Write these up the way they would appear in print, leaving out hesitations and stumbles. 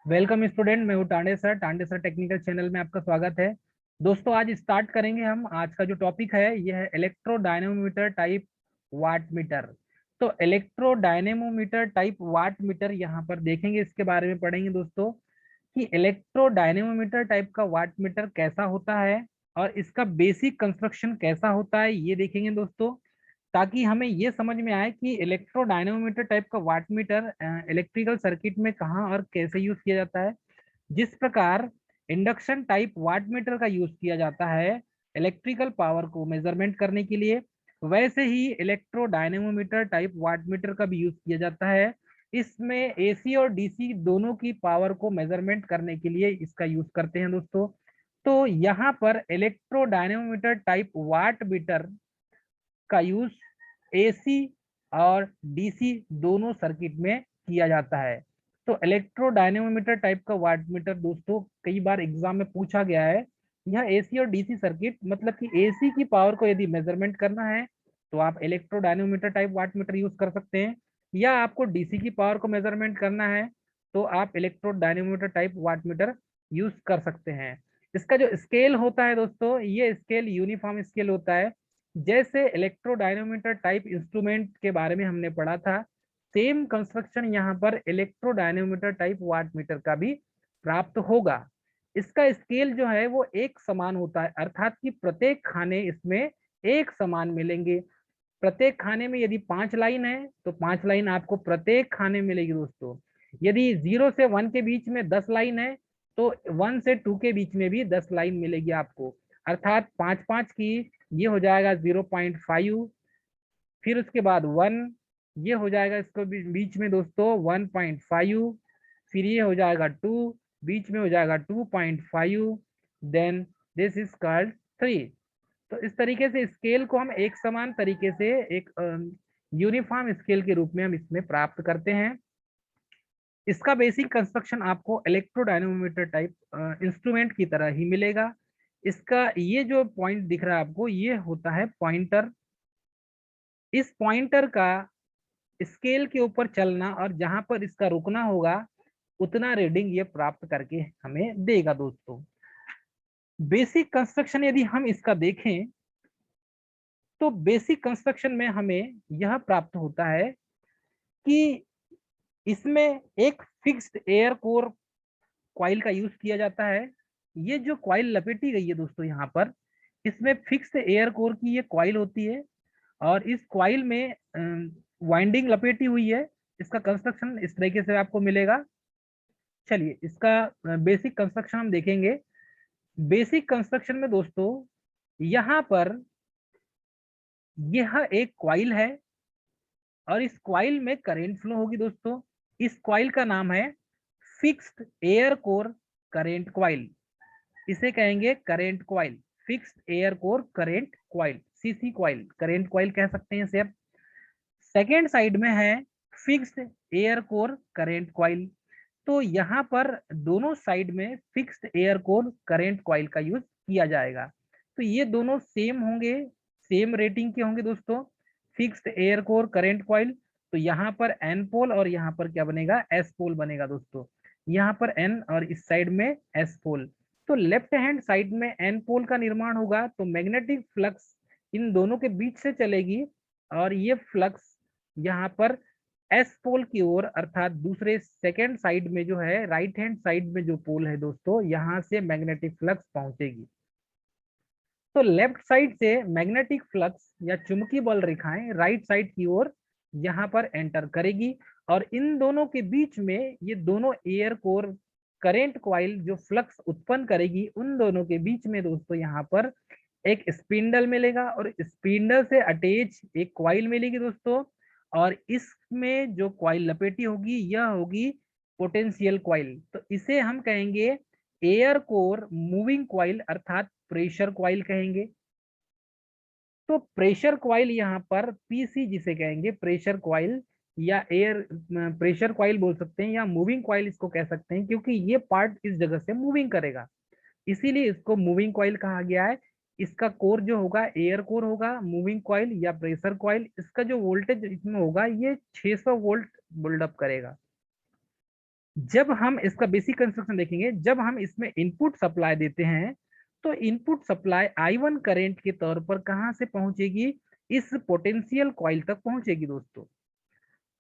Welcome student, मैं हूँ Tande sir technical channel में आपका स्वागत है। दोस्तों, आज स्टार्ट करेंगे हम। आज का जो टॉपिक है यह है इलेक्ट्रोडायनेमोमीटर टाइप वाट मीटर। तो इलेक्ट्रोडायनेमोमीटर टाइप वाट मीटर यहाँ पर देखेंगे, इसके बारे में पढ़ेंगे दोस्तों कि इलेक्ट्रोडायनेमोमीटर टाइप का वाट मीटर कैसा होता है और इसका बेसिक कंस्ट्रक्शन कैसा होता है, ये देखेंगे दोस्तों, ताकि हमें ये समझ में आए कि इलेक्ट्रोडायनेमोमीटर टाइप का वाट मीटर इलेक्ट्रिकल सर्किट में कहाँ और कैसे यूज किया जाता है। जिस प्रकार इंडक्शन टाइप वाट मीटर का यूज किया जाता है इलेक्ट्रिकल पावर को मेजरमेंट करने के लिए, वैसे ही इलेक्ट्रोडायनेमोमीटर टाइप वाट मीटर का भी यूज किया जाता है। इसमें एसी और डीसी दोनों की पावर को मेजरमेंट करने के लिए इसका यूज करते हैं दोस्तों। तो यहाँ पर इलेक्ट्रोडायनेमोमीटर टाइप वाट मीटर का यूज एसी और डीसी दोनों सर्किट में किया जाता है। तो इलेक्ट्रोडायनेमोमीटर टाइप का वाट मीटर दोस्तों कई बार एग्जाम में पूछा गया है। यह एसी और डीसी सर्किट, मतलब कि एसी की पावर को यदि मेजरमेंट करना है तो आप इलेक्ट्रोडायनेमोमीटर टाइप वाट मीटर यूज कर सकते हैं, या आपको डीसी की पावर को मेजरमेंट करना है तो आप इलेक्ट्रोडायनेमोमीटर टाइप वाट मीटर यूज कर सकते हैं। इसका जो स्केल होता है दोस्तों, ये स्केल यूनिफॉर्म स्केल होता है। जैसे इलेक्ट्रोडायनोमीटर टाइप इंस्ट्रूमेंट के बारे में हमने पढ़ा था, सेम कंस्ट्रक्शन यहाँ पर इलेक्ट्रोडायनोमीटर टाइप वाट मीटर का भी प्राप्त होगा। इसका स्केल जो है वो एक समान होता है, अर्थात कि प्रत्येक खाने इसमें एक समान मिलेंगे। प्रत्येक खाने में यदि 5 लाइन है तो 5 लाइन आपको प्रत्येक खाने में मिलेगी दोस्तों। यदि 0 से 1 के बीच में 10 लाइन है तो 1 से 2 के बीच में भी 10 लाइन मिलेगी आपको, अर्थात 5 5 की ये हो जाएगा 0.5, फिर उसके बाद 1, ये हो जाएगा इसको बीच में दोस्तों 1.5, फिर ये हो जाएगा 2, बीच में हो जाएगा 2.5, देन दिस इज कॉल्ड 3। तो इस तरीके से स्केल को हम एक समान तरीके से एक यूनिफॉर्म स्केल के रूप में हम इसमें प्राप्त करते हैं। इसका बेसिक कंस्ट्रक्शन आपको इलेक्ट्रोडायनोमीटर टाइप इंस्ट्रूमेंट की तरह ही मिलेगा। इसका ये जो पॉइंट दिख रहा है आपको, ये होता है पॉइंटर। इस पॉइंटर का स्केल के ऊपर चलना और जहां पर इसका रुकना होगा उतना रीडिंग ये प्राप्त करके हमें देगा दोस्तों। बेसिक कंस्ट्रक्शन यदि हम इसका देखें तो बेसिक कंस्ट्रक्शन में हमें यह प्राप्त होता है कि इसमें एक फिक्स्ड एयर कोर कॉइल का यूज किया जाता है। ये जो कॉइल लपेटी गई है दोस्तों यहाँ पर, इसमें फिक्स्ड एयर कोर की ये कॉइल होती है और इस कॉइल में वाइंडिंग लपेटी हुई है। इसका कंस्ट्रक्शन इस तरीके से आपको मिलेगा। चलिए इसका बेसिक कंस्ट्रक्शन हम देखेंगे। बेसिक कंस्ट्रक्शन में दोस्तों यहाँ पर यह एक कॉइल है और इस कॉइल में करंट फ्लो होगी दोस्तों। इस कॉइल का नाम है fixed air core current coil, इसे कहेंगे current coil, fixed air core current coil, CC coil, current coil कह सकते हैं इसे। सेकेंड साइड में है fixed air core current coil. तो यहाँ पर दोनों साइड में fixed air core current coil का यूज किया जाएगा। तो ये दोनों सेम होंगे, सेम रेटिंग के होंगे दोस्तों, fixed air core current coil. तो यहाँ पर एन पोल और यहाँ पर क्या बनेगा, एस पोल बनेगा दोस्तों। यहाँ पर एन और इस साइड में एस पोल। तो लेफ्ट हैंड साइड में एन पोल का निर्माण होगा तो मैग्नेटिक फ्लक्स इन दोनों के बीच से चलेगी और ये फ्लक्स यहाँ पर एस पोल की ओर, अर्थात दूसरे सेकेंड साइड में जो है राइट हैंड साइड में जो पोल है दोस्तों, यहां से मैग्नेटिक फ्लक्स पहुंचेगी। तो लेफ्ट साइड से मैग्नेटिक फ्लक्स या चुंबकीय बल रेखाएं राइट साइड की ओर यहाँ पर एंटर करेगी और इन दोनों के बीच में ये दोनों एयर कोर करेंट कॉइल जो फ्लक्स उत्पन्न करेगी, उन दोनों के बीच में दोस्तों यहाँ पर एक स्पिंडल मिलेगा और स्पिंडल से अटैच एक कॉइल मिलेगी दोस्तों। और इसमें जो कॉइल लपेटी होगी यह होगी पोटेंशियल कॉइल। तो इसे हम कहेंगे एयर कोर मूविंग कॉइल, अर्थात प्रेशर कॉइल कहेंगे। तो प्रेशर कॉइल यहाँ पर पीसी जिसे कहेंगे प्रेशर कॉइल या एयर प्रेशर कॉइल बोल सकते हैं या मूविंग कॉइल इसको कह सकते हैं, क्योंकि ये पार्ट इस जगह से मूविंग करेगा, इसीलिए इसको मूविंग कॉइल कहा गया है। इसका कोर जो होगा एयर कोर होगा, मूविंग कॉइल या प्रेशर कॉइल, इसका जो वोल्टेज इसमें होगा ये 600 वोल्ट बिल्डअप करेगा। जब हम इसका बेसिक कंस्ट्रक्शन देखेंगे, जब हम इसमें इनपुट सप्लाई देते हैं तो इनपुट सप्लाई I1 करंट के तौर पर कहां से पहुंचेगी, इस पोटेंशियल कॉइल तक पहुंचेगी दोस्तों।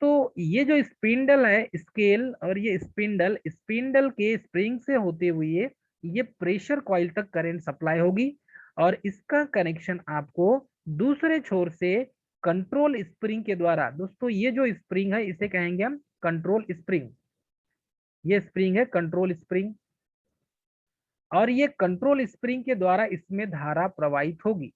तो ये जो स्पिंडल है स्केल, और ये स्पिंडल स्पिंडल के स्प्रिंग से होते हुए ये प्रेशर कॉइल तक करंट सप्लाई होगी, और इसका कनेक्शन आपको दूसरे छोर से कंट्रोल स्प्रिंग के द्वारा, दोस्तों ये जो स्प्रिंग है इसे कहेंगे हम कंट्रोल स्प्रिंग, ये स्प्रिंग है कंट्रोल स्प्रिंग, और ये कंट्रोल स्प्रिंग के द्वारा इसमें धारा प्रवाहित होगी।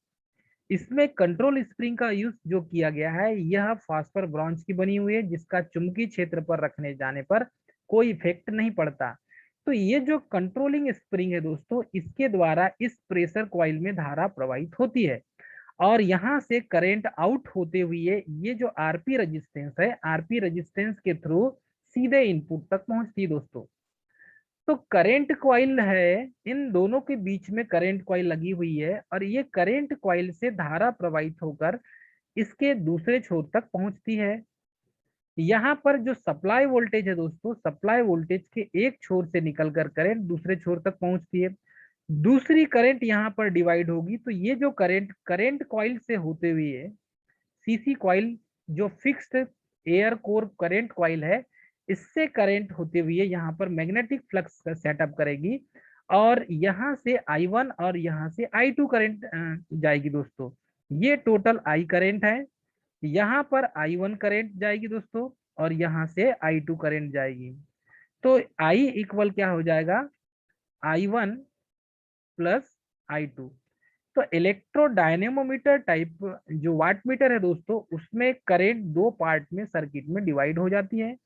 इसमें कंट्रोल स्प्रिंग का यूज जो किया गया है यह फास्फर ब्रॉन्ज की बनी हुई है, जिसका चुंबकीय क्षेत्र पर रखने जाने पर कोई इफेक्ट नहीं पड़ता। तो ये जो कंट्रोलिंग स्प्रिंग है दोस्तों, इसके द्वारा इस प्रेशर कॉइल में धारा प्रवाहित होती है, और यहाँ से करंट आउट होते हुए ये जो आरपी रेजिस्टेंस है, आरपी रेजिस्टेंस के थ्रू सीधे इनपुट तक पहुंचती है दोस्तों। तो करंट कॉइल है, इन दोनों के बीच में करंट कॉइल लगी हुई है, और ये करंट कॉइल से धारा प्रवाहित होकर इसके दूसरे छोर तक पहुंचती है। यहाँ पर जो सप्लाई वोल्टेज है दोस्तों, सप्लाई वोल्टेज के एक छोर से निकलकर करंट दूसरे छोर तक पहुंचती है, दूसरी करंट यहाँ पर डिवाइड होगी। तो ये जो करंट करंट कॉइल से होते हुए सीसी कॉइल, जो fixed air core current coil है, इससे करंट होते हुए यहाँ पर मैग्नेटिक फ्लक्स सेटअप करेगी, और यहाँ से I1 और यहाँ से I2 करंट जाएगी दोस्तों। ये टोटल I करंट है, यहाँ पर I1 करंट जाएगी दोस्तों, और यहाँ से I2 करंट जाएगी। तो I इक्वल क्या हो जाएगा, I1 प्लस I2। तो इलेक्ट्रोडायनेमोमीटर टाइप जो वाट मीटर है दोस्तों, उसमें करंट दो पार्ट में सर्किट में डिवाइड हो जाती है।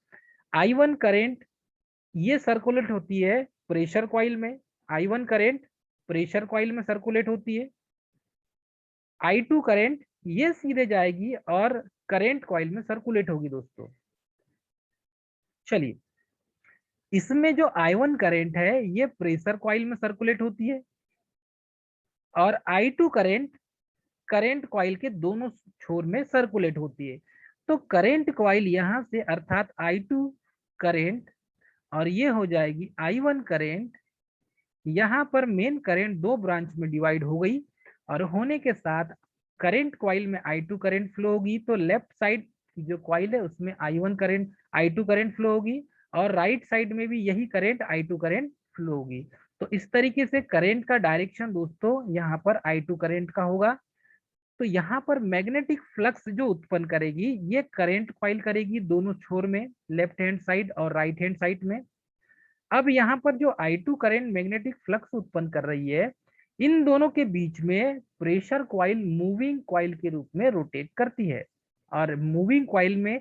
I1 करंट ये सर्कुलेट होती है प्रेशर कॉइल में, I1 करंट प्रेशर कॉइल में सर्कुलेट होती है। I2 करंट ये सीधे जाएगी और करंट कॉइल में सर्कुलेट होगी दोस्तों। चलिए, इसमें जो I1 करंट है ये प्रेशर कॉइल में सर्कुलेट होती है, और I2 करंट करंट कॉइल के दोनों छोर में सर्कुलेट होती है। तो करंट कॉइल यहां से अर्थात I2 करंट, और ये हो जाएगी I1 करंट, यहाँ पर मेन करंट दो ब्रांच में डिवाइड हो गई, और होने के साथ करंट कॉइल में I2 करंट फ्लो होगी। तो लेफ्ट साइड की जो कॉइल है उसमें I1 current I2 current flow होगी, और राइट साइड में भी यही करंट I2 करंट फ्लो होगी। तो इस तरीके से करंट का डायरेक्शन दोस्तों यहाँ पर I2 करंट का होगा। तो यहाँ पर मैग्नेटिक फ्लक्स जो उत्पन्न करेगी ये करंट कॉइल करेगी दोनों छोर में, लेफ्ट हैंड साइड और राइट हैंड साइड में। अब यहाँ पर जो I2 करंट मैग्नेटिक फ्लक्स उत्पन्न कर रही है, इन दोनों के बीच में प्रेशर कॉइल मूविंग कॉइल के रूप में रोटेट करती है, और मूविंग कॉइल में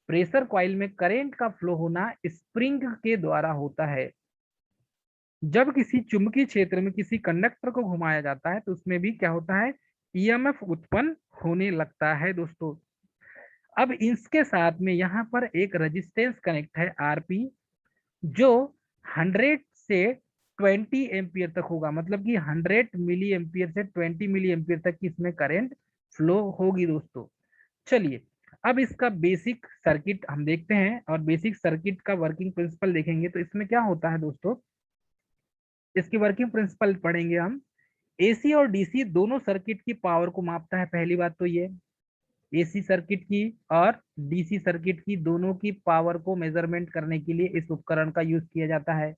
प्रेशर कॉइल में करंट का फ्लो होना स्प्रिंग के द्वारा होता है। जब किसी चुंबकीय क्षेत्र में किसी कंडक्टर को घुमाया जाता है तो उसमें भी क्या होता है, ईएमएफ उत्पन्न होने लगता है दोस्तों। अब इसके साथ में यहाँ पर एक रेजिस्टेंस कनेक्ट है आरपी, जो 100 से 20 एम्पियर तक होगा, मतलब कि 100 मिली एम्पियर से 20 मिली एम्पियर तक की इसमें करंट फ्लो होगी दोस्तों। चलिए, अब इसका बेसिक सर्किट हम देखते हैं, और बेसिक सर्किट का वर्किंग प्रिंसिपल देखेंगे। तो इसमें क्या होता है दोस्तों, इसकी वर्किंग प्रिंसिपल पढ़ेंगे हम। एसी और डीसी दोनों सर्किट की पावर को मापता है, पहली बात तो ये एसी सर्किट की और डीसी सर्किट की दोनों की पावर को मेजरमेंट करने के लिए इस उपकरण का यूज किया जाता है।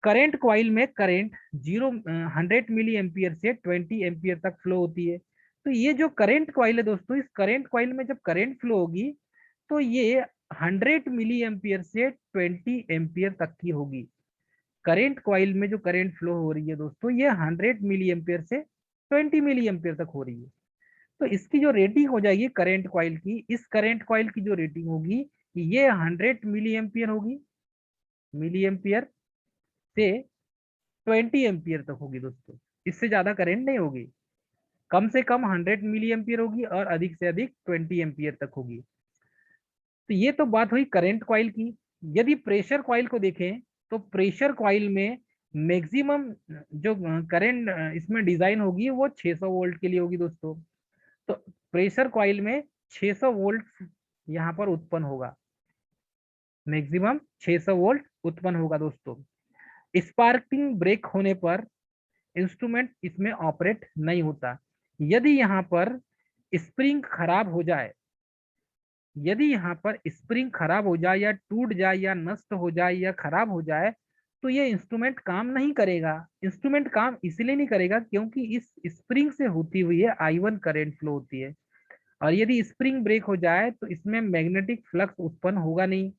करंट कॉइल में करंट 100 मिली एम्पियर से 20 एम्पियर तक फ्लो होती है। तो ये जो करंट कॉइल है दोस्तों, इस करंट कॉइल में जब करंट फ्लो होगी तो ये 100 मिली एम्पियर से 20 एम्पियर तक की होगी। करंट कॉइल में जो करंट फ्लो हो रही है दोस्तों, ये 100 मिली एम्पियर से 20 मिली एम्पियर तक हो रही है। तो इसकी जो रेटिंग हो जाएगी करंट कॉइल की, इस करंट कॉइल की जो रेटिंग होगी ये 100 मिली एम्पियर होगी, मिली एम्पियर से 20 एम्पियर तक होगी दोस्तों। इससे ज्यादा करंट नहीं होगी, कम से कम 100 मिली एम्पियर होगी और अधिक से अधिक 20 एम्पियर तक होगी। तो ये तो बात हुई करंट कॉइल की। यदि प्रेशर कॉइल को देखें तो प्रेशर कॉइल में मैक्सिमम जो करंट इसमें डिजाइन होगी वो 600 वोल्ट के लिए होगी दोस्तों। तो प्रेशर कॉइल में 600 वोल्ट यहाँ पर उत्पन्न होगा मैक्सिमम 600 वोल्ट उत्पन्न होगा दोस्तों। स्पार्किंग ब्रेक होने पर इंस्ट्रूमेंट इसमें ऑपरेट नहीं होता। यदि यहाँ पर स्प्रिंग खराब हो जाए, यदि यहाँ पर स्प्रिंग खराब हो जाए या टूट जाए या नष्ट हो जाए या खराब हो जाए, तो ये इंस्ट्रूमेंट काम नहीं करेगा। इंस्ट्रूमेंट काम इसलिए नहीं करेगा क्योंकि इस स्प्रिंग से होती हुई है I1 करंट फ्लो होती है, और यदि स्प्रिंग ब्रेक हो जाए तो इसमें मैग्नेटिक फ्लक्स उत्पन्न होगा नहीं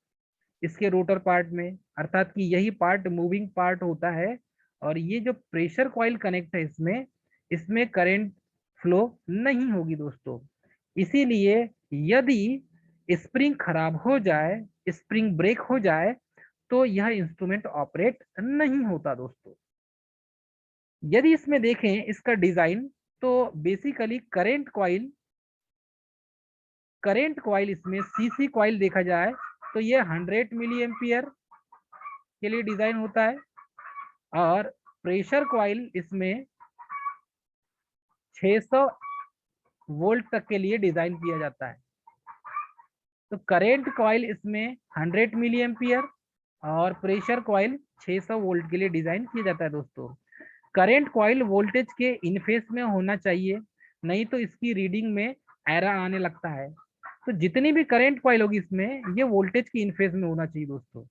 इसके रोटर पार्ट में, अर्थात कि यही पार्ट मूविंग पार्ट होता है। और ये जो प्रेशर कॉइल कनेक्ट है इसमें इसमें करंट फ्लो नहीं होगी दोस्तों। इसीलिए यदि स्प्रिंग खराब हो जाए, स्प्रिंग ब्रेक हो जाए, तो यह इंस्ट्रूमेंट ऑपरेट नहीं होता दोस्तों। यदि इसमें देखें इसका डिजाइन, तो बेसिकली करंट कॉइल इसमें सीसी कॉइल देखा जाए तो ये 100 मिली एम्पियर के लिए डिजाइन होता है, और प्रेशर कॉइल इसमें 600 वोल्ट तक के लिए डिजाइन किया जाता है। तो करंट कॉइल इसमें 100 मिली एम्पियर और प्रेशर कॉइल 600 वोल्ट के लिए डिजाइन किया जाता है दोस्तों। करंट कॉइल वोल्टेज के इन फेस में होना चाहिए, नहीं तो इसकी रीडिंग में एरर आने लगता है। तो जितनी भी करंट कॉइल होगी इसमें ये वोल्टेज के इन फेस में होना चाहिए दोस्तों।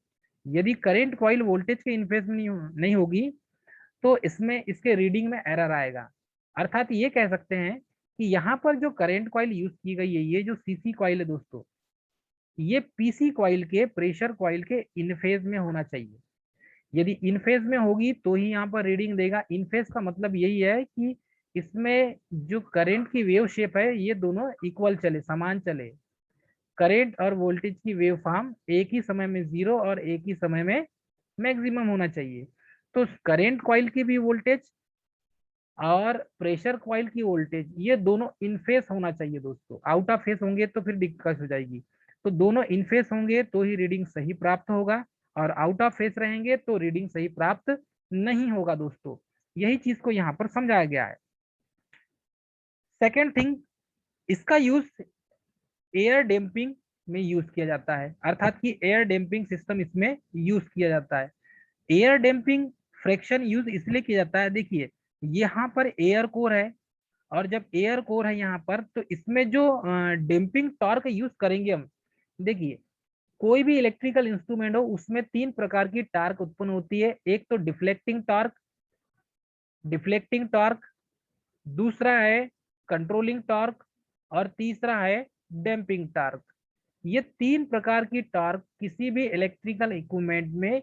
यदि करंट कॉइल वोल्टेज के इन फेस में नहीं होगी तो इसमें इसके रीडिंग में एरर आएगा। अर्थात ये कह सकते हैं कि यहाँ पर जो करंट कॉइल यूज की गई है, ये जो सीसी कॉइल है दोस्तों, ये पीसी कॉइल के प्रेशर कॉइल के इन फेज में होना चाहिए। यदि इन फेज में होगी तो ही यहाँ पर रीडिंग देगा। इन फेज का मतलब यही है कि इसमें जो करंट की वेव शेप है ये दोनों इक्वल चले, समान चले। करंट और वोल्टेज की वेव फॉर्म एक ही समय में जीरो और एक ही समय में मैक्सिमम होना चाहिए। तो करंट कॉइल की भी वोल्टेज और प्रेशर कॉइल की वोल्टेज ये दोनों इन फेस होना चाहिए दोस्तों। आउट ऑफ फेस होंगे तो फिर दिक्कत हो जाएगी। तो दोनों इन फेस होंगे तो ही रीडिंग सही प्राप्त होगा, और आउट ऑफ फेस रहेंगे तो रीडिंग सही प्राप्त नहीं होगा दोस्तों। यही चीज को यहाँ पर समझाया गया है। सेकेंड थिंग, इसका यूज एयर डेम्पिंग में यूज किया जाता है, अर्थात कि एयर डेम्पिंग सिस्टम इसमें यूज किया जाता है। एयर डेम्पिंग फ्रैक्शन यूज इसलिए किया जाता है, देखिए यहाँ पर एयर कोर है, और जब एयर कोर है यहाँ पर तो इसमें जो डेम्पिंग टॉर्क यूज करेंगे हम, देखिए कोई भी इलेक्ट्रिकल इंस्ट्रूमेंट हो उसमें तीन प्रकार की टार्क उत्पन्न होती है। एक तो डिफ्लेक्टिंग टॉर्क, दूसरा है कंट्रोलिंग टॉर्क, और तीसरा है डैम्पिंग टॉर्क। ये तीन प्रकार की टॉर्क किसी भी इलेक्ट्रिकल इक्विपमेंट में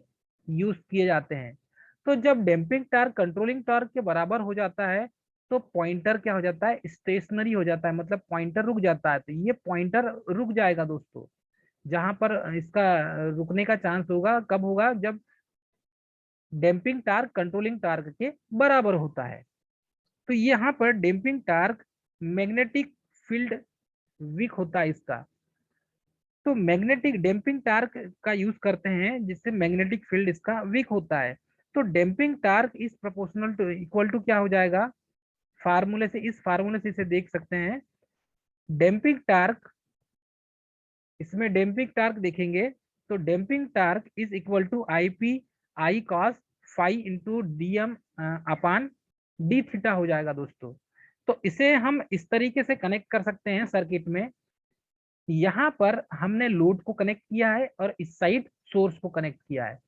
यूज किए जाते हैं। तो जब डैम्पिंग टॉर्क कंट्रोलिंग टॉर्क के बराबर हो जाता है तो पॉइंटर क्या हो जाता है, स्टेशनरी हो जाता है, मतलब पॉइंटर रुक जाता है। तो ये पॉइंटर रुक जाएगा दोस्तों। जहां पर इसका रुकने का चांस होगा कब होगा, जब डैम्पिंग टार्क कंट्रोलिंग टार्क के बराबर होता है। तो यहाँ पर damping torque magnetic field weak होता है इसका, तो मैग्नेटिक डैम्पिंग टार्क का यूज करते हैं जिससे मैग्नेटिक फील्ड इसका वीक होता है। तो damping torque is proportional to equal to क्या हो जाएगा, फार्मूले से, इस फार्मूले से इसे देख सकते हैं। डैम्पिंग टार्क, इसमें डैम्पिंग टार्क देखेंगे तो damping torque is equal to I P I cos phi into D M upon D theta हो जाएगा दोस्तों। तो इसे हम इस तरीके से कनेक्ट कर सकते हैं सर्किट में। यहाँ पर हमने लोड को कनेक्ट किया है और इस साइड सोर्स को कनेक्ट किया है।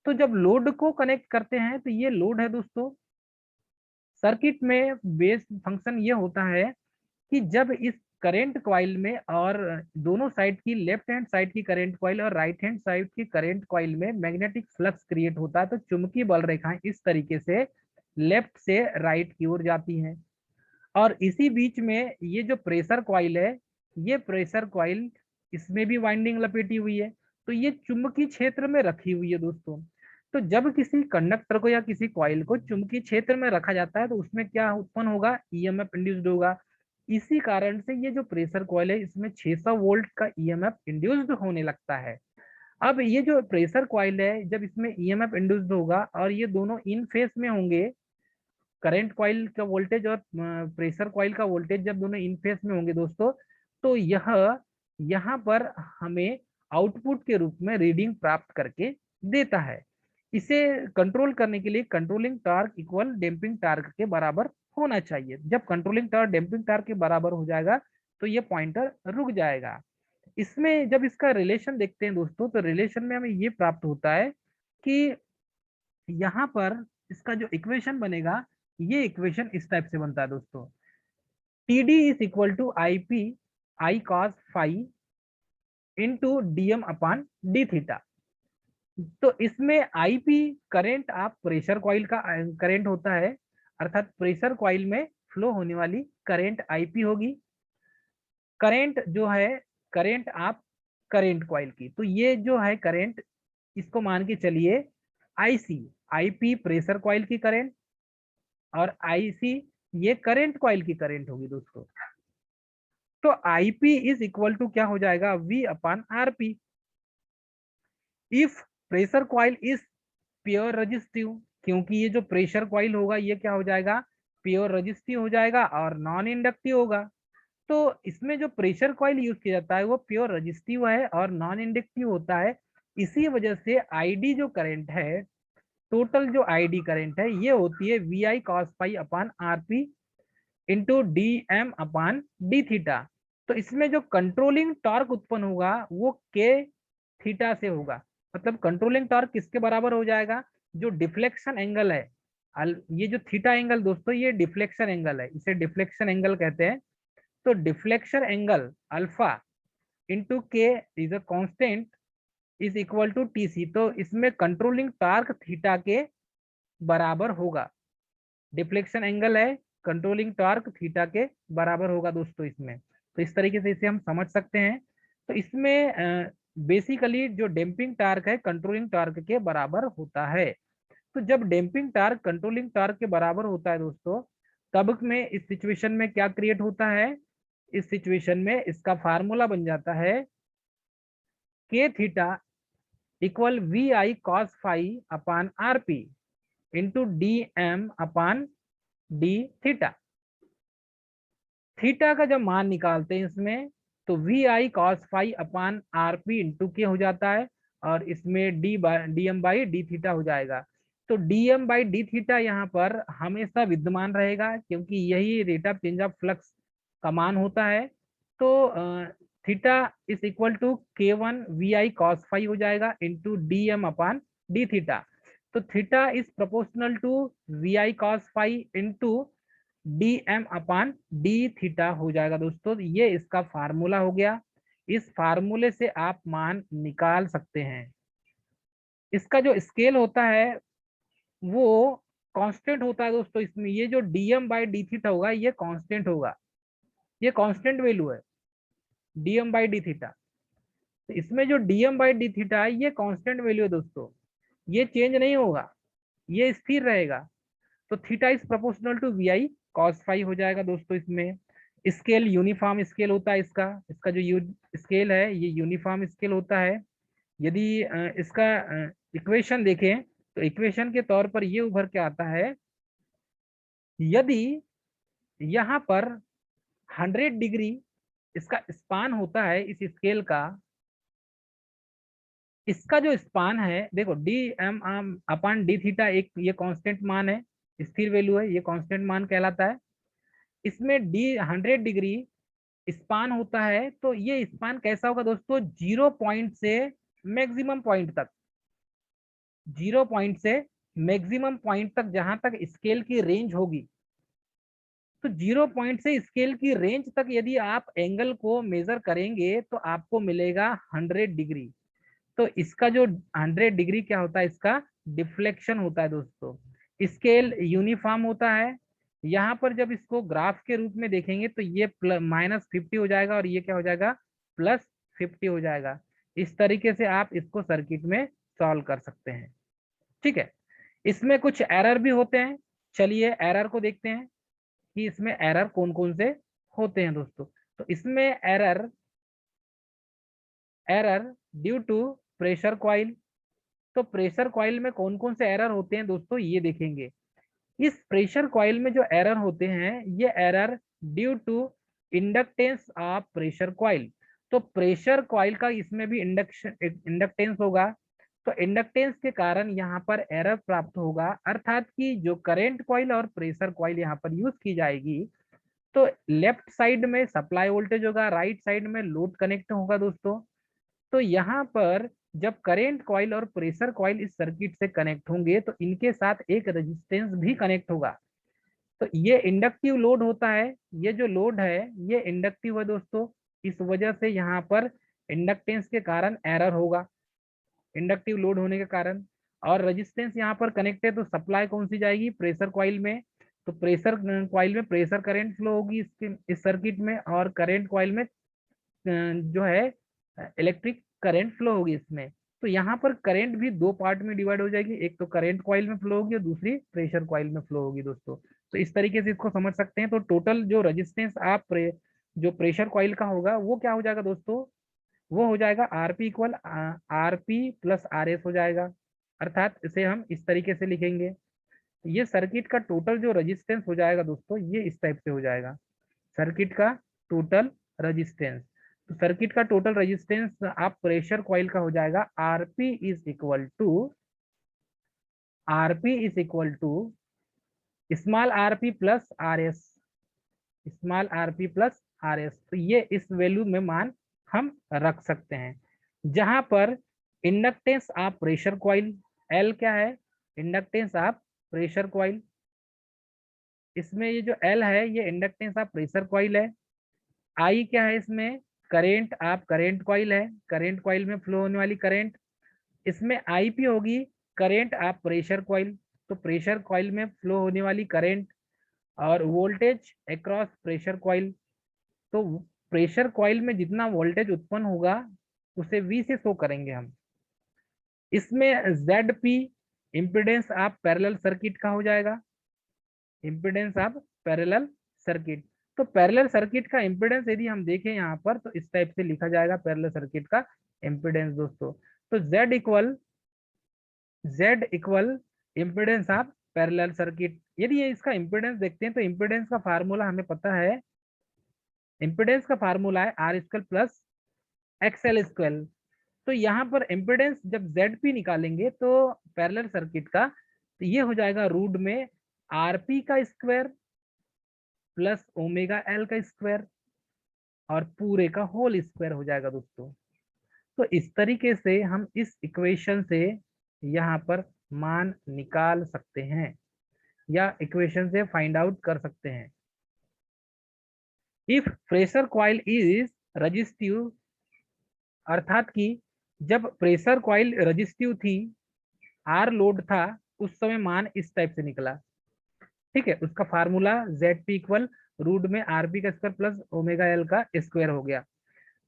तो जब लोड को कनेक्ट करते हैं तो ये लोड है दोस्तों। सर्किट में बेस फंक्शन ये होता है कि जब इस करंट कॉइल में और दोनों साइड की, लेफ्ट हैंड साइड की करंट कॉइल और राइट हैंड साइड की करंट कॉइल में मैग्नेटिक फ्लक्स क्रिएट होता है, तो चुंबकीय बल रेखाएं इस तरीके से लेफ्ट से राइट की ओर जाती हैं। और इसी बीच में ये जो प्रेशर कॉइल है, ये प्रेशर कॉइल इसमें भी वाइंडिंग लपेटी हुई है, तो ये चुंबकीय क्षेत्र में रखी हुई है दोस्तों। तो जब किसी कंडक्टर को या किसी कॉइल को चुंबकीय क्षेत्र में रखा जाता है तो उसमें क्या उत्पन्न होगा, ईएमएफ इंड्यूस्ड होगा। इसी कारण से ये जो प्रेशर कॉइल है इसमें 600 वोल्ट का ईएमएफ इंड्यूस्ड होने लगता है। अब ये जो प्रेशर कॉइल है जब इसमें ईएमएफ इंड्यूस्ड होगा और ये दोनों इन फेस में होंगे, करंट कॉइल का वोल्टेज और प्रेशर कॉइल का वोल्टेज जब दोनों इन फेस में होंगे दोस्तों, तो यह यहाँ पर हमें आउटपुट के रूप में रीडिंग प्राप्त करके देता है। इसे कंट्रोल करने के लिए controlling torque equal damping torque के बराबर होना चाहिए। जब कंट्रोलिंग टॉर्क डैम्पिंग टॉर्क के बराबर हो जाएगा तो ये पॉइंटर रुक जाएगा। इसमें जब इसका रिलेशन देखते हैं दोस्तों, तो रिलेशन में हमें ये प्राप्त होता है कि यहाँ पर इसका जो इक्वेशन बनेगा, ये इक्वेशन इस टाइप से बनता है दोस्तों, T D is equal to I P I cos phi into D M upon D theta. तो इसमें आईपी करंट आप प्रेशर कॉइल का करंट होता है, अर्थात प्रेशर कॉइल में फ्लो होने वाली करंट आईपी होगी। करंट जो है, करंट आप करंट कॉइल की, तो ये जो है करंट, इसको मान के चलिए आईसी, आईपी प्रेशर कॉइल की करंट और आईसी ये करंट कॉइल की करंट होगी दोस्तों। तो आईपी इज इक्वल टू क्या हो जाएगा, V upon RP. If pressure coil is pure resistive, क्योंकि ये जो प्रेशर कॉइल होगा ये क्या हो जाएगा, प्योर रजिस्टिव हो जाएगा और नॉन इंडक्टिव होगा। तो इसमें जो प्रेशर कॉइल यूज किया जाता है वो प्योर रजिस्टिव है और नॉन इंडक्टिव होता है। इसी वजह से आईडी जो करंट है, टोटल जो आईडी करंट है, ये होती है V I cos pi upon R P into D M upon D theta. तो इसमें जो कंट्रोलिंग टॉर्क उत्पन्न होगा वो के थीटा से होगा। मतलब कंट्रोलिंग टॉर्क किसके बराबर हो जाएगा, जो डिफ्लेक्शन एंगल है, ये जो थीटा एंगल दोस्तों ये डिफ्लेक्शन एंगल है, इसे डिफ्लेक्शन एंगल कहते हैं। तो deflection angle alpha into K is a constant is equal to T C. तो इसमें कंट्रोलिंग टॉर्क थीटा के बराबर होगा। डिफ्लेक्शन एंगल है, कंट्रोलिंग टॉर्क थीटा के बराबर होगा दोस्तों इसमें। तो इस तरीके से इसे हम समझ सकते हैं। तो इसमें बेसिकली जो डैम्पिंग टॉर्क है कंट्रोलिंग टॉर्क के बराबर होता है। तो जब डैम्पिंग टॉर्क कंट्रोलिंग टॉर्क के बराबर होता है दोस्तों, तब में इस सिचुएशन में क्या क्रिएट होता है, इस सिचुएशन में इसका फार्मूला बन जाता है K theta equal V I cos phi upon R P into D M upon D theta. Theta का जब मान निकालते हैं इसमें, तो V I cos phi upon R P into K हो जाता है और इसमें D M by D theta हो जाएगा। तो D M by D theta यहाँ पर हमेशा विद्यमान रहेगा, क्योंकि यही rate of change of flux का मान होता है। तो theta is equal to K one V I cos phi हो जाएगा into D M upon D theta. तो theta is proportional to V I cos phi into D M upon D theta हो जाएगा दोस्तों। ये इसका फार्मूला हो गया। इस फार्मूले से आप मान निकाल सकते हैं। इसका जो स्केल होता है वो कांस्टेंट होता है दोस्तों। इसमें ये जो डीएम बाई डी थीटा होगा ये कांस्टेंट होगा, ये कांस्टेंट वैल्यू है डीएम बाई डी थीटा। तो इसमें जो डीएम बाई डी थीटा है ये कांस्टेंट वैल्यू है दोस्तों, ये चेंज नहीं होगा, ये स्थिर रहेगा। तो theta is proportional to V I cos five हो जाएगा दोस्तों। इसमें स्केल यूनिफॉर्म स्केल होता है, इसका इसका जो स्केल है ये यूनिफॉर्म स्केल होता है। यदि इसका इक्वेशन देखें तो इक्वेशन के तौर पर ये उभर के आता है, यदि यहाँ पर 100 डिग्री इसका स्पान होता है इस स्केल का, इसका जो स्पान है देखो D M upon D theta एक ये कांस्टेंट मान है, स्थिर वैल्यू है, ये कांस्टेंट मान कहलाता है। इसमें डी 100 डिग्री स्पान होता है, तो ये स्पान कैसा होगा दोस्तों, 0 पॉइंट से मैक्सिमम पॉइंट तक, 0 पॉइंट से मैक्सिमम पॉइंट तक जहां तक स्केल की रेंज होगी। तो 0 पॉइंट से स्केल की रेंज तक यदि आप एंगल को मेजर करेंगे तो आपको मिलेगा 100 डिग्री। तो इसका जो 100 डिग्री क्या होता है, इसका डिफ्लेक्शन होता है दोस्तों। स्केल यूनिफॉर्म होता है। यहाँ पर जब इसको ग्राफ के रूप में देखेंगे तो ये -50 हो जाएगा और ये क्या हो जाएगा, +50 हो जाएगा। इस तरीके से आप इसको सर्किट में सॉल्व कर सकते हैं। ठीक है, इसमें कुछ एरर भी होते हैं। चलिए एरर को देखते हैं कि इसमें एरर कौन कौन से होते हैं दोस्तों। तो इसमें error due to pressure coil. तो प्रेशर कॉइल में कौन कौन से एरर होते हैं दोस्तों, ये देखेंगे। इस प्रेशर कॉइल में जो एरर होते हैं ये error due to inductance of pressure coil. तो प्रेशर कॉइल का इसमें भी इंडक्टेंस होगा, तो इंडक्टेंस के कारण यहाँ पर एरर प्राप्त होगा, अर्थात कि जो करंट कॉइल और प्रेशर कॉइल यहाँ पर यूज की जाएगी, तो लेफ्ट साइड में सप्लाई वोल्टेज होगा, राइट साइड में लोड कनेक्ट होगा दोस्तों। तो यहाँ पर जब करंट कॉइल और प्रेशर कॉइल इस सर्किट से कनेक्ट होंगे तो इनके साथ एक रेजिस्टेंस भी कनेक्ट होगा। तो ये इंडक्टिव लोड होता है, ये जो लोड है ये इंडक्टिव है दोस्तों, इस वजह से यहाँ पर इंडक्टेंस के कारण एरर होगा, इंडक्टिव लोड होने के कारण। और रेजिस्टेंस यहाँ पर कनेक्ट है, तो सप्लाई कौन सी जाएगी, प्रेशर कॉइल में। तो प्रेशर कॉइल में प्रेशर करंट फ्लो होगी इसके इस सर्किट में, और करंट कॉइल में जो है इलेक्ट्रिक करंट फ्लो होगी इसमें। तो यहाँ पर करंट भी दो पार्ट में डिवाइड हो जाएगी, एक तो करंट कॉइल में फ्लो होगी और दूसरी प्रेशर कॉइल में फ्लो होगी दोस्तों। तो इस तरीके से इसको समझ सकते हैं। तो टोटल जो रेजिस्टेंस जो प्रेशर कॉइल का होगा वो क्या हो जाएगा दोस्तों, वो हो जाएगा RP equal RP plus R S हो जाएगा, अर्थात इसे हम इस तरीके से लिखेंगे। ये सर्किट का टोटल जो रेजिस्टेंस हो जाएगा दोस्तों, ये इस टाइप से हो जाएगा, सर्किट का टोटल रेजिस्टेंस। तो सर्किट का टोटल रेजिस्टेंस आप प्रेशर कॉइल का हो जाएगा RP is equal to small RP plus R S, small RP plus R S. तो ये इस वैल्यू में मान हम रख सकते हैं, जहां पर इंडक्टेंस आप प्रेशर कॉइल, एल क्या है, इंडक्टेंस आप प्रेशर कॉइल, इसमें ये जो एल है ये इंडक्टेंस आप प्रेशर कॉइल है, आई क्या है इसमें, करेंट आप करंट कॉइल है, करंट कॉइल में फ्लो होने वाली करंट, इसमें आईपी होगी करेंट आप प्रेशर कॉइल, तो प्रेशर कॉइल में फ्लो होने वाली करंट, और वोल्टेज अक्रॉस प्रेशर कॉइल। तो प्रेशर कॉइल में जितना वोल्टेज उत्पन्न होगा उसे वी से शो करेंगे हम। इसमें जेड पी इम्पिडेंस आप पैरेलल सर्किट का हो जाएगा, इम्पिडेंस आप पैरेलल सर्किट। तो पैरेलल सर्किट का इम्पिडेंस यदि हम देखें यहाँ पर तो इस टाइप से लिखा जाएगा पैरेलल सर्किट का इम्पिडेंस दोस्तों। तो Z equal impedance of parallel circuit. यदि ये इसका इम्पिडेंस देखते हैं तो इम्पिडेंस का फार्मूला हमें पता है, इम्पिडेंस का फार्मूला है R square plus XL square. तो यहाँ पर इम्पिडेंस जब ZP निकालेंगे तो पैरेलल सर्किट का, तो ये हो जाएगा रूट में आरपी का स्क्वायर प्लस ओमेगा एल का स्क्वायर और पूरे का होल स्क्वायर हो जाएगा दोस्तों। तो इस तरीके से हम इस इक्वेशन से यहाँ पर मान निकाल सकते हैं या इक्वेशन से फाइंड आउट कर सकते हैं। If pressure coil is resistive, अर्थात कि जब प्रेशर कॉइल रजिस्टिव थी, आर लोड था, उस समय मान इस टाइप से निकला, ठीक है। उसका फार्मूला ZP इक्वल रूट में आरपी का स्क्वायर प्लस ओमेगा एल का स्क्वायर हो गया।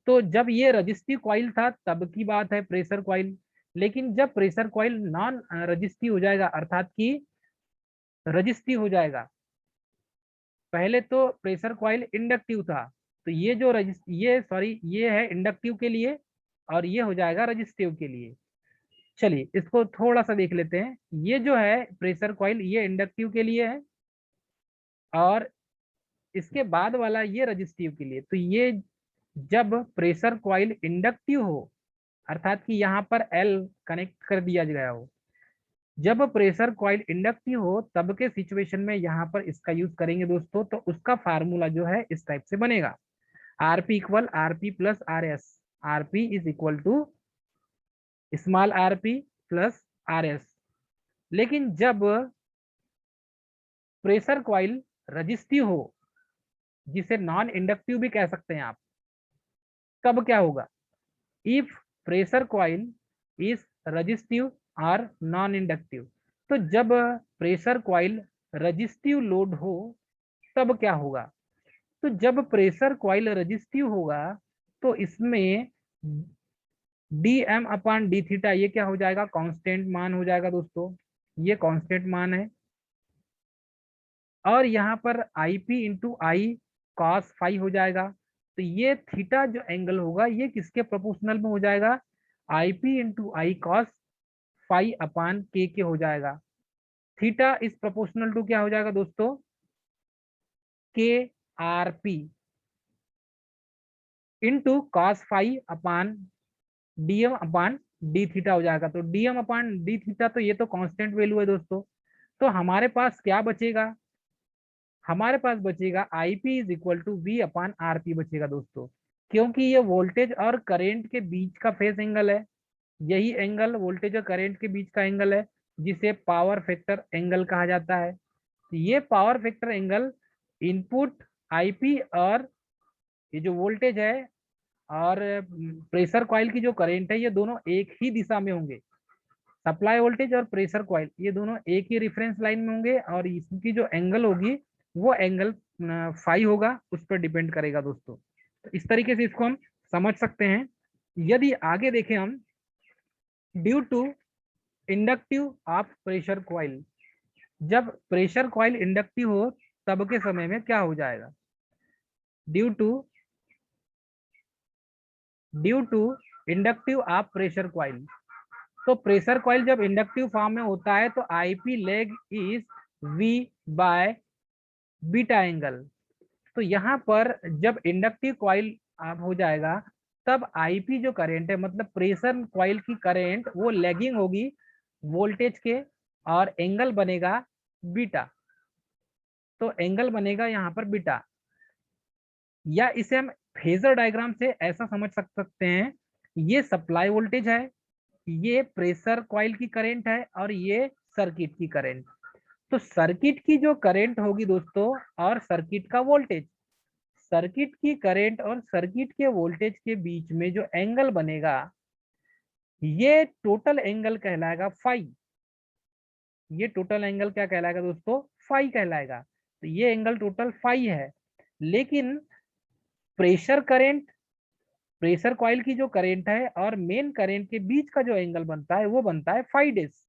तो जब ये रजिस्टिव कॉइल था तब की बात है प्रेशर कॉइल, लेकिन जब प्रेशर कॉइल नॉन रजिस्टिव हो जाएगा, अर्थात कि रजिस्टिव हो जाएगा, पहले तो प्रेशर कॉइल इंडक्टिव था, तो ये जो ये है इंडक्टिव के लिए और ये हो जाएगा रजिस्टिव के लिए। चलिए इसको थोड़ा सा देख लेते हैं। ये जो है प्रेशर कॉइल ये इंडक्टिव के लिए है और इसके बाद वाला ये रजिस्टिव के लिए। तो ये जब प्रेशर कॉइल इंडक्टिव हो, अर्थात कि यहाँ पर एल कनेक्ट कर दिया गया हो, जब प्रेशर कॉइल इंडक्टिव हो तब के सिचुएशन में यहाँ पर इसका यूज करेंगे दोस्तों। तो उसका फार्मूला जो है इस टाइप से बनेगा, RP equal RP plus R S, RP is equal to small RP plus R S. लेकिन जब प्रेशर कॉइल रजिस्टिव हो, जिसे नॉन इंडक्टिव भी कह सकते हैं आप, तब क्या होगा, if pressure coil is resistive और नॉन इंडक्टिव। तो जब प्रेशर कॉइल रजिस्टिव लोड हो तब क्या होगा, तो जब प्रेशर कॉइल रजिस्टिव होगा तो इसमें dm/d थीटा ये क्या हो जाएगा, कांस्टेंट मान हो जाएगा दोस्तों, ये कांस्टेंट मान है। और यहाँ पर Ip इंटू आई कॉस फाई हो जाएगा। तो ये थीटा जो एंगल होगा ये किसके प्रोपोर्शनल में हो जाएगा, Ip इंटू आई कॉस फाई अपान के हो जाएगा। थीटा इज प्रोपोर्शनल टू क्या हो जाएगा दोस्तों, K R P, into cos phi upon DM upon D theta हो जाएगा। तो डीएम अपान डी थीटा, तो ये तो कांस्टेंट वैल्यू है दोस्तों। तो हमारे पास क्या बचेगा, हमारे पास बचेगा I P is equal to V upon R P बचेगा दोस्तों, क्योंकि ये वोल्टेज और करंट के बीच का फेस एंगल है। यही एंगल वोल्टेज और करंट के बीच का एंगल है, जिसे पावर फैक्टर एंगल कहा जाता है। तो ये power factor angle input IP और ये जो वोल्टेज है और प्रेशर कॉइल की जो करंट है, ये दोनों एक ही दिशा में होंगे। सप्लाई वोल्टेज और प्रेशर कॉइल ये दोनों एक ही रेफरेंस लाइन में होंगे, और इसकी जो एंगल होगी वो एंगल फाई होगा, उस पर डिपेंड करेगा दोस्तों। तो इस तरीके से इसको हम समझ सकते हैं। यदि आगे देखें हम, due to inductive of pressure coil, जब प्रेशर कॉइल इंडक्टिव हो तब के समय में क्या हो जाएगा, due to inductive of pressure coil. तो प्रेशर कॉइल जब इंडक्टिव फॉर्म में होता है तो IP lag is V by beta angle. तो यहाँ पर जब इंडक्टिव कॉइल आप हो जाएगा, तब आईपी जो करंट है, मतलब प्रेशर कॉइल की करंट, वो लैगिंग होगी वोल्टेज के, और एंगल बनेगा बीटा। तो एंगल बनेगा यहाँ पर बीटा, या इसे हम फेजर डायग्राम से ऐसा समझ सकते हैं, ये सप्लाई वोल्टेज है, ये प्रेशर कॉइल की करंट है, और ये सर्किट की करंट। तो सर्किट की जो करंट होगी दोस्तों और सर्किट का वोल्टेज, सर्किट की करंट और सर्किट के वोल्टेज के बीच में जो एंगल बनेगा, ये टोटल एंगल कहलाएगा फाई। ये टोटल एंगल क्या कहलाएगा दोस्तों, फाई कहलाएगा। तो ये एंगल टोटल फाई है। लेकिन प्रेशर करंट, प्रेशर कॉइल की जो करंट है और मेन करंट के बीच का जो एंगल बनता है वो बनता है फाई डेस,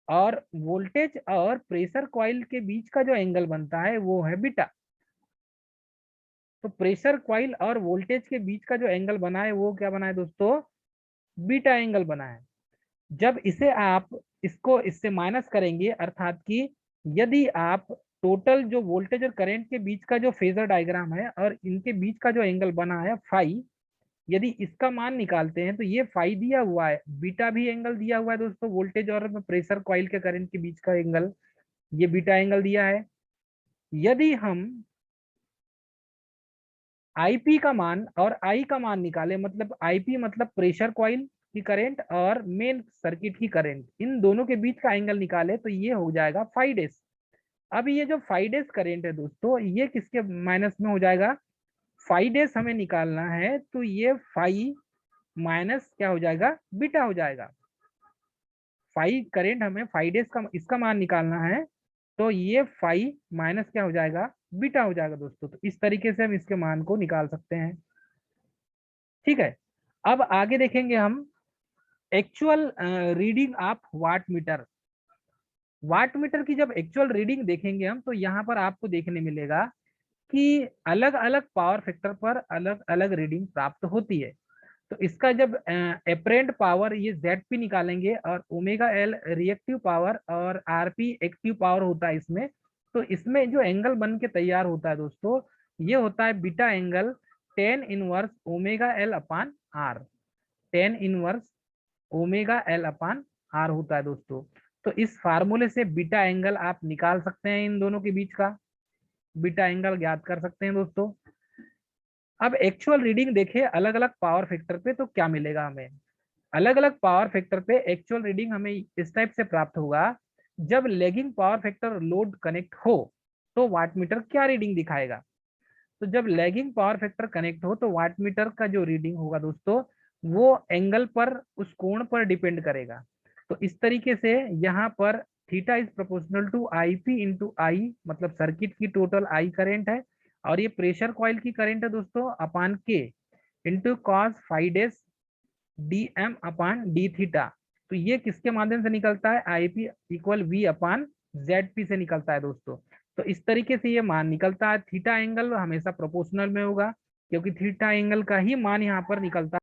और वोल्टेज और प्रेशर कॉइल के बीच का जो एंगल बनता है वो है बीटा। तो प्रेशर कॉइल और वोल्टेज के बीच का जो एंगल बना है वो क्या बना है दोस्तों, बीटा एंगल बना है। जब इसे आप इसको इससे माइनस करेंगे, अर्थात कि यदि आप टोटल जो वोल्टेज और करंट के बीच का जो फेजर डायग्राम है और इनके बीच का जो एंगल बना है फाई, यदि इसका मान निकालते हैं तो ये फाई दिया हुआ है, बीटा भी एंगल दिया हुआ है दोस्तों, वोल्टेज और प्रेशर कॉइल के करंट के बीच का एंगल, ये बीटा एंगल दिया है। यदि हम आईपी का मान और आई का मान निकाले, मतलब आईपी मतलब प्रेशर कॉइल की करंट और मेन सर्किट की करंट, इन दोनों के बीच का एंगल निकाले तो ये हो जाएगा फाई डेस। अब ये जो फाई डेस करंट है दोस्तों, ये किसके माइनस में हो जाएगा, फाई डेस हमें निकालना है तो ये फाई माइनस क्या हो जाएगा, बीटा हो जाएगा। फाई करंट हमें फाई डेस का इसका मान निकालना है, तो ये फाई माइनस क्या हो जाएगा, बीटा हो जाएगा दोस्तों। तो इस तरीके से हम इसके मान को निकाल सकते हैं। ठीक है, अब आगे देखेंगे हम actual reading of watt meter. Watt meter की जब एक्चुअल रीडिंग देखेंगे हम, तो यहाँ पर आपको देखने मिलेगा कि अलग अलग पावर फैक्टर पर अलग अलग रीडिंग प्राप्त होती है। तो इसका जब एपरेंट पावर ये ZP निकालेंगे, और ओमेगा एल रिएक्टिव पावर और RP एक्टिव पावर होता है इसमें, तो इसमें जो एंगल बन के तैयार होता है दोस्तों, ये होता है beta angle tan inverse omega L upon R. Tan inverse omega L upon R होता है दोस्तों। तो इस फार्मूले से बीटा एंगल आप निकाल सकते हैं, इन दोनों के बीच का बीटा एंगल ज्ञात कर सकते हैं दोस्तों। अब एक्चुअल रीडिंग देखें अलग अलग पावर फैक्टर पे, तो क्या मिलेगा हमें, अलग अलग पावर फैक्टर पे एक्चुअल रीडिंग हमें इस टाइप से प्राप्त होगा। जब lagging power factor load connect हो तो वाटमीटर क्या रीडिंग दिखाएगा, तो जब लैगिंग पावर फैक्टर कनेक्ट हो तो वाटमीटर का जो रीडिंग होगा दोस्तों, वो एंगल पर, उस कोण पर डिपेंड करेगा। तो इस तरीके से यहाँ पर theta is proportional to I P into I, मतलब सर्किट की टोटल आई करंट है, और ये प्रेशर कॉइल की करंट है दोस्तों, अपान के इंटू कॉस फाइव डेस D M upon D theta. तो ये किसके माध्यम से निकलता है, I P equal V upon Z P से निकलता है दोस्तों। तो इस तरीके से ये मान निकलता है। थीटा एंगल हमेशा प्रोपोर्शनल में होगा, क्योंकि थीटा एंगल का ही मान यहाँ पर निकलता है।